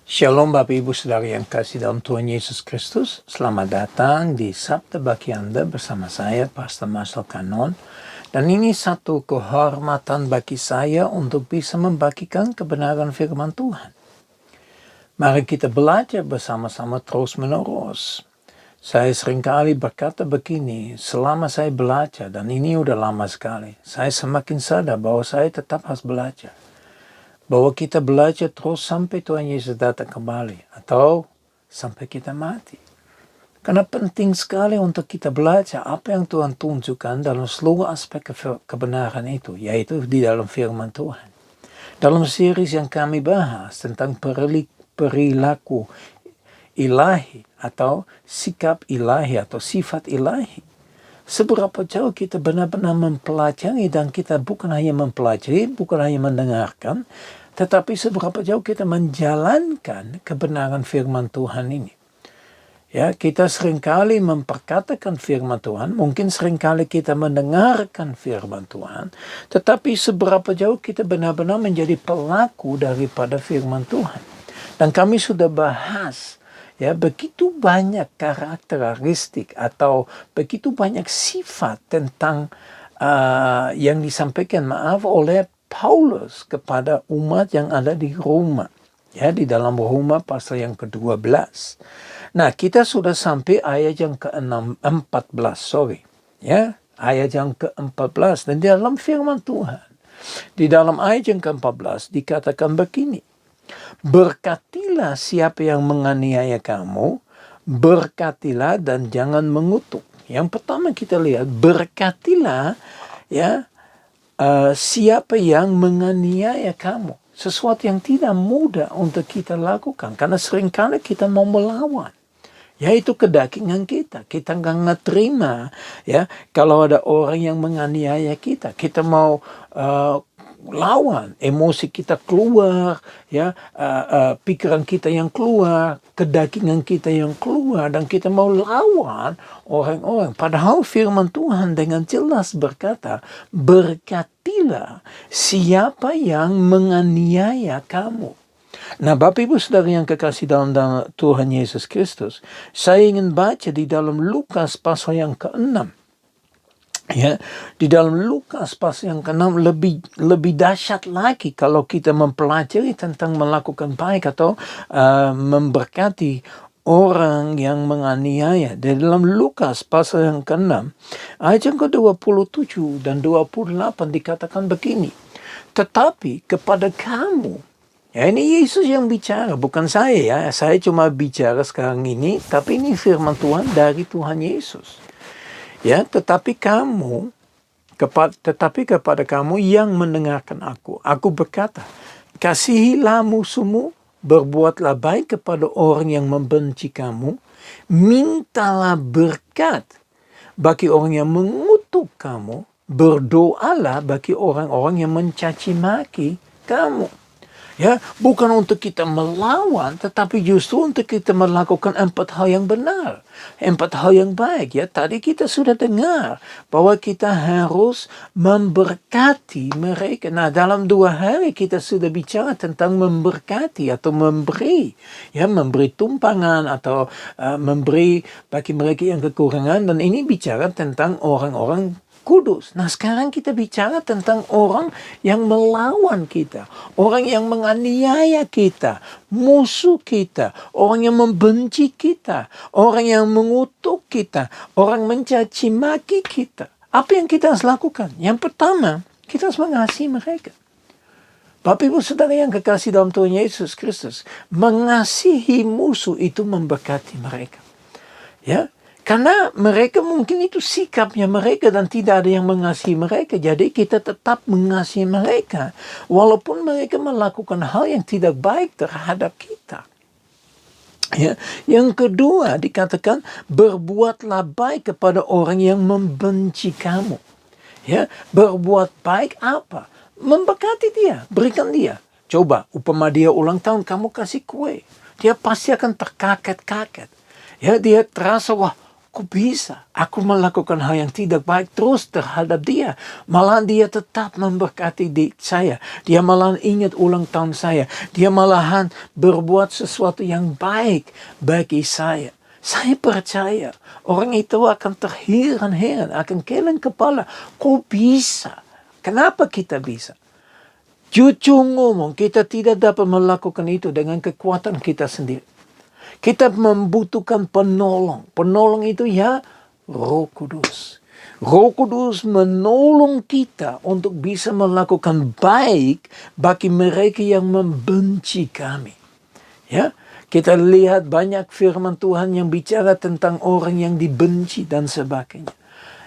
Shalom Bapak Ibu Saudara yang kasih dalam Tuhan Yesus Kristus. Selamat datang di Sabda Bagi Anda bersama saya, Pastor Marcel Kanon. Dan ini satu kehormatan bagi saya untuk bisa membagikan kebenaran firman Tuhan. Mari kita belajar bersama-sama terus menerus. Saya seringkali berkata begini, selama saya belajar, dan ini udah lama sekali, saya semakin sadar bahwa saya tetap harus belajar. Bahwa kita belajar terus sampai Tuhan Yesus datang kembali. Atau sampai kita mati. Karena penting sekali untuk kita belajar apa yang Tuhan tunjukkan dalam seluruh aspek kebenaran itu. Yaitu di dalam firman Tuhan. Dalam series yang kami bahas tentang perilaku ilahi. Atau sikap ilahi atau sifat ilahi. Seberapa jauh kita benar-benar mempelajari dan kita bukan hanya mempelajari, bukan hanya mendengarkan, tetapi seberapa jauh kita menjalankan kebenaran firman Tuhan ini. Ya, kita seringkali memperkatakan firman Tuhan, mungkin seringkali kita mendengarkan firman Tuhan, tetapi seberapa jauh kita benar-benar menjadi pelaku daripada firman Tuhan. Dan kami sudah bahas ya, begitu banyak karakteristik atau begitu banyak sifat tentang yang disampaikan oleh Paulus kepada umat yang ada di Roma. Ya, di dalam Roma pasal yang ke-12. Nah, kita sudah sampai ayat yang ke-14, Ya, ayat yang ke-14 dan di dalam firman Tuhan. Di dalam ayat yang ke-14 dikatakan begini. Berkatilah siapa yang menganiaya kamu, berkatilah dan jangan mengutuk. Yang pertama kita lihat, berkatilah ya siapa yang menganiaya kamu. Sesuatu yang tidak mudah untuk kita lakukan, karena seringkali kita mau melawan. Yaitu kedagingan kita. Kita nggak terima ya kalau ada orang yang menganiaya kita. Kita mau lawan, emosi kita keluar, ya, pikiran kita yang keluar, kedagingan kita yang keluar, dan kita mau lawan orang-orang. Padahal firman Tuhan dengan jelas berkata, berkatilah siapa yang menganiaya kamu. Nah, Bapak Ibu Saudara yang kekasih dalam Tuhan Yesus Kristus, saya ingin baca di dalam Lukas pasal yang ke-6. Ya, di dalam Lukas pasal yang ke-6 lebih dahsyat lagi kalau kita mempelajari tentang melakukan baik atau memberkati orang yang menganiaya. Di dalam Lukas pasal yang ke-6 ayat yang ke-27 dan 28 dikatakan begini. Tetapi kepada kamu, ya, ini Yesus yang bicara, bukan saya ya. Saya cuma bicara sekarang ini, tapi ini firman Tuhan dari Tuhan Yesus. Ya, tetapi kepada kamu yang mendengarkan aku berkata, kasihilah musuhmu, berbuatlah baik kepada orang yang membenci kamu, mintalah berkat bagi orang yang mengutuk kamu, berdoalah bagi orang-orang yang mencaci maki kamu. Ya, bukan untuk kita melawan, tetapi justru untuk kita melakukan 4 hal yang benar, 4 hal yang baik. Ya, tadi kita sudah dengar bahwa kita harus memberkati mereka. Nah, dalam 2 hari kita sudah bicara tentang memberkati atau memberi, ya, memberi tumpangan atau memberi bagi mereka yang kekurangan. Dan ini bicara tentang orang-orang kudus. Nah, sekarang kita bicara tentang orang yang melawan kita, orang yang menganiaya kita, musuh kita, orang yang membenci kita, orang yang mengutuk kita, orang mencaci maki kita. Apa yang kita harus lakukan? Yang pertama, kita harus mengasihi mereka. Bapak Ibu Saudara yang kekasih dalam Tuhan Yesus Kristus, mengasihi musuh itu memberkati mereka. Ya, karena mereka mungkin itu sikapnya mereka dan tidak ada yang mengasihi mereka. Jadi kita tetap mengasihi mereka. Walaupun mereka melakukan hal yang tidak baik terhadap kita. Ya. Yang kedua dikatakan, berbuatlah baik kepada orang yang membenci kamu. Ya. Berbuat baik apa? Memberkati dia, berikan dia. Coba, upama dia ulang tahun, kamu kasih kue. Dia pasti akan terkaget-kaget. Ya, dia terasa, wah, kok bisa aku melakukan hal yang tidak baik terus terhadap dia? Malahan dia tetap memberkati saya. Dia malahan ingat ulang tahun saya. Dia malahan berbuat sesuatu yang baik bagi saya. Saya percaya orang itu akan terheran-heran, akan geleng kepala. Kok bisa? Kenapa kita bisa? Jujur ngomong, kita tidak dapat melakukan itu dengan kekuatan kita sendiri. Kita membutuhkan penolong. Penolong itu ya Roh Kudus. Roh Kudus menolong kita untuk bisa melakukan baik bagi mereka yang membenci kami. Ya, kita lihat banyak firman Tuhan yang bicara tentang orang yang dibenci dan sebagainya.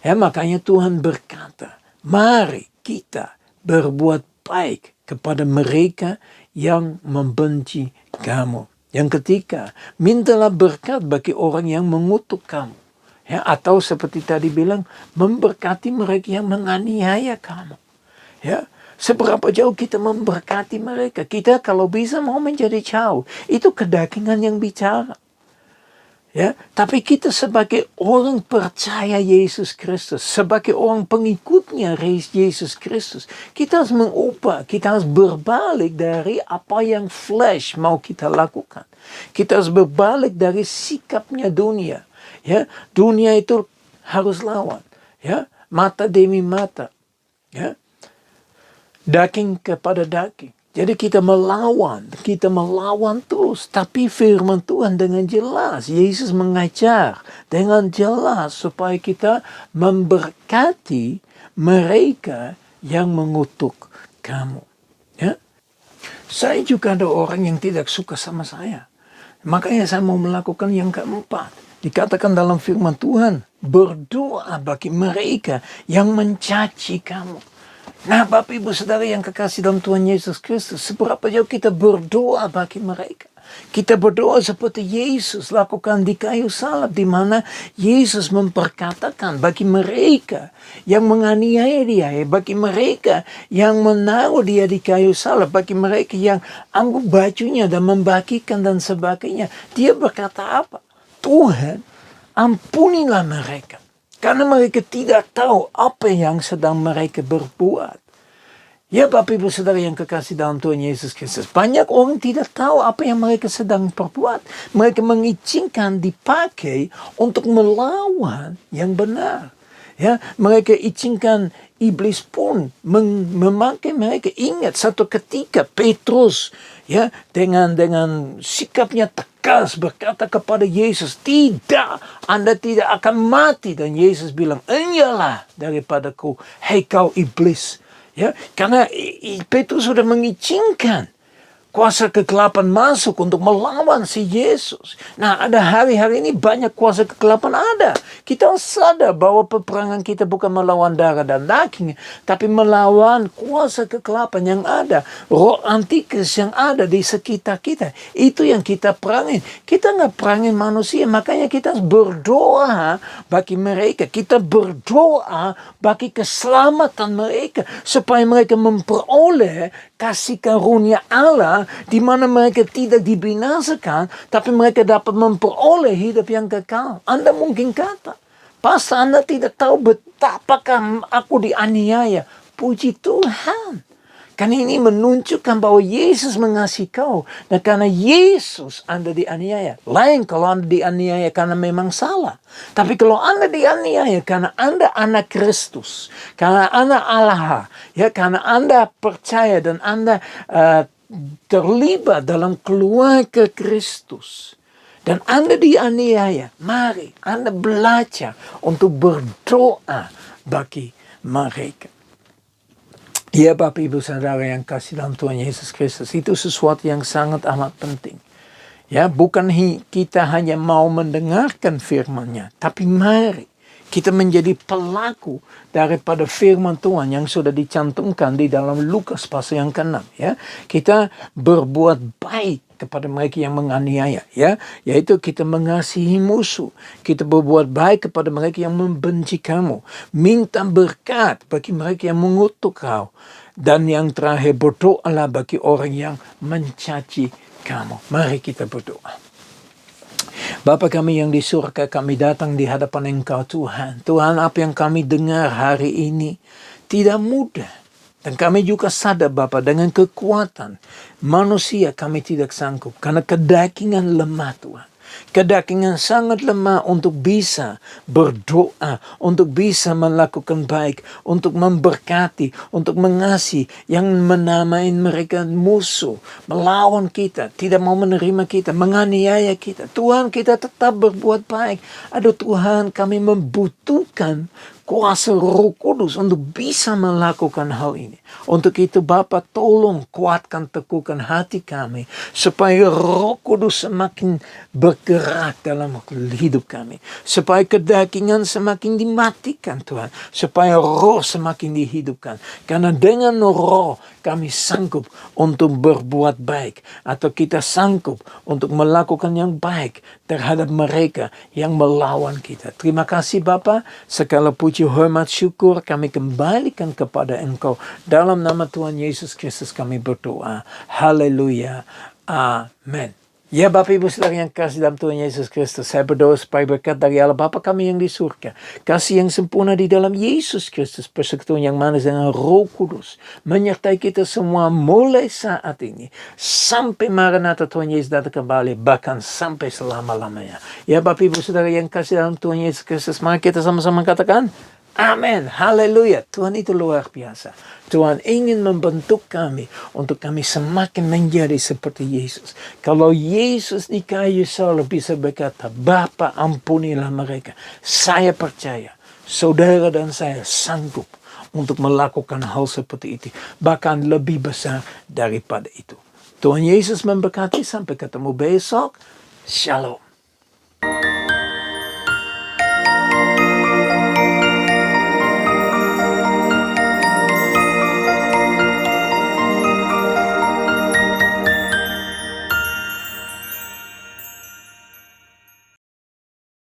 Ya, makanya Tuhan berkata, mari kita berbuat baik kepada mereka yang membenci kamu. Yang ketiga, mintalah berkat bagi orang yang mengutuk kamu. Ya, atau seperti tadi bilang, memberkati mereka yang menganiaya kamu. Ya, seberapa jauh kita memberkati mereka. Kita kalau bisa mau menjadi jauh. Itu kedagingan yang bicara. Ya, tapi kita sebagai orang percaya Yesus Kristus, sebagai orang pengikutnya Yesus Kristus, kita harus mengubah, kita harus berbalik dari apa yang flesh mau kita lakukan. Kita harus berbalik dari sikapnya dunia. Ya, dunia itu harus lawan. Ya, mata demi mata. Ya, daging kepada daging. Jadi kita melawan terus. Tapi firman Tuhan dengan jelas, Yesus mengajar dengan jelas supaya kita memberkati mereka yang mengutuk kamu. Ya? Saya juga ada orang yang tidak suka sama saya. Makanya saya mau melakukan yang keempat. Dikatakan dalam firman Tuhan, berdoa bagi mereka yang mencaci kamu. Nah, Bapak Ibu Saudara yang kekasih dalam Tuhan Yesus Kristus, seberapa jauh kita berdoa bagi mereka. Kita berdoa seperti Yesus lakukan di kayu salib, di mana Yesus memperkatakan bagi mereka yang menganiaya dia, bagi mereka yang menaruh dia di kayu salib, bagi mereka yang ambil bajunya dan membagikan dan sebagainya. Dia berkata apa? Tuhan, ampunilah mereka. Karena mereka tidak tahu apa yang sedang mereka berbuat. Ya Bapak Ibu Saudara yang kekasih dalam Tuhan Yesus Kristus. Banyak orang tidak tahu apa yang mereka sedang berbuat. Mereka mengizinkan dipakai untuk melawan yang benar. Ya, mereka izinkan iblis pun memakai mereka. Ingat satu ketika Petrus ya dengan sikapnya tegas berkata kepada Yesus, tidak, Anda tidak akan mati. Dan Yesus bilang, enyahlah daripadaku, hei kau iblis. Ya, karena Petrus sudah mengizinkan kuasa kegelapan masuk untuk melawan si Yesus. Nah, ada hari-hari ini banyak kuasa kegelapan ada. Kita sadar bahwa peperangan kita bukan melawan darah dan daging, tapi melawan kuasa kegelapan yang ada. Roh antikris yang ada di sekitar kita. Itu yang kita perangin. Kita nggak perangin manusia, makanya kita harus berdoa bagi mereka. Kita berdoa bagi keselamatan mereka, supaya mereka memperoleh kasih karunia Allah, di mana mereka tidak dibinasakan, tapi mereka dapat memperoleh hidup yang kekal. Anda mungkin kata, pastor Anda tidak tahu betapakah aku dianiaya. Puji Tuhan. Karena ini menunjukkan bahwa Yesus mengasihi kau. Dan karena Yesus Anda dianiaya. Lain kalau Anda dianiaya karena memang salah. Tapi kalau Anda dianiaya karena Anda anak Kristus. Karena Anda Allah. Ya, karena Anda percaya dan Anda terlibat dalam keluarga Kristus. Dan Anda dianiaya. Mari Anda belajar untuk berdoa bagi mereka. Ya Bapak Ibu Saudara yang kasih dalam Tuhan Yesus Kristus, itu sesuatu yang sangat amat penting. Ya, bukan kita hanya mau mendengarkan firman-Nya, tapi mari kita menjadi pelaku daripada firman Tuhan yang sudah dicantumkan di dalam Lukas pasal yang ke-6. Ya, kita berbuat baik kepada mereka yang menganiaya, ya, yaitu kita mengasihi musuh, kita berbuat baik kepada mereka yang membenci kamu, minta berkat bagi mereka yang mengutuk kau, dan yang terakhir berdoalah bagi orang yang mencaci kamu. Mari kita berdoa. Bapa kami yang di surga, kami datang di hadapan Engkau Tuhan. Tuhan, apa yang kami dengar hari ini tidak mudah. Dan kami juga sadar Bapa, dengan kekuatan manusia kami tidak sanggup. Karena kedagingan lemah Tuhan. Kedagingan sangat lemah untuk bisa berdoa, untuk bisa melakukan baik, untuk memberkati, untuk mengasihi yang menamai mereka musuh, melawan kita, tidak mau menerima kita, menganiaya kita. Tuhan, kita tetap berbuat baik. Aduh Tuhan, kami membutuhkan kuasa Roh Kudus untuk bisa melakukan hal ini. Untuk itu Bapa, tolong kuatkan, teguhkan hati kami supaya Roh Kudus semakin bergerak dalam hidup kami, supaya kedagingan semakin dimatikan Tuhan, supaya Roh semakin dihidupkan. Karena dengan Roh kami sanggup untuk berbuat baik, atau kita sanggup untuk melakukan yang baik terhadap mereka yang melawan kita. Terima kasih Bapa, segala puji, hormat, syukur kami kembalikan kepada Engkau. Dalam nama Tuhan Yesus Kristus kami berdoa. Haleluya. Amin. Ya Bapak Ibu Saudara yang kasih dalam Tuhan Yesus Kristus, saya berdoa supaya berkat dari Allah Bapa kami yang di surga, kasih yang sempurna di dalam Yesus Kristus, persekutuan yang manis dengan Roh Kudus, menyertai kita semua mulai saat ini, sampai Maranatha Tuhan Yesus datang kembali, bahkan sampai selama-lamanya. Ya Bapak Ibu Saudara yang kasih dalam Tuhan Yesus Kristus, mari kita sama-sama katakan, amin, haleluya. Tuhan itu luar biasa. Tuhan ingin membentuk kami untuk kami semakin menjadi seperti Yesus. Kalau Yesus di kayu salib bisa berkata, Bapa ampunilah mereka. Saya percaya, saudara dan saya sanggup untuk melakukan hal seperti itu. Bahkan lebih besar daripada itu. Tuhan Yesus memberkati, sampai ketemu besok. Shalom.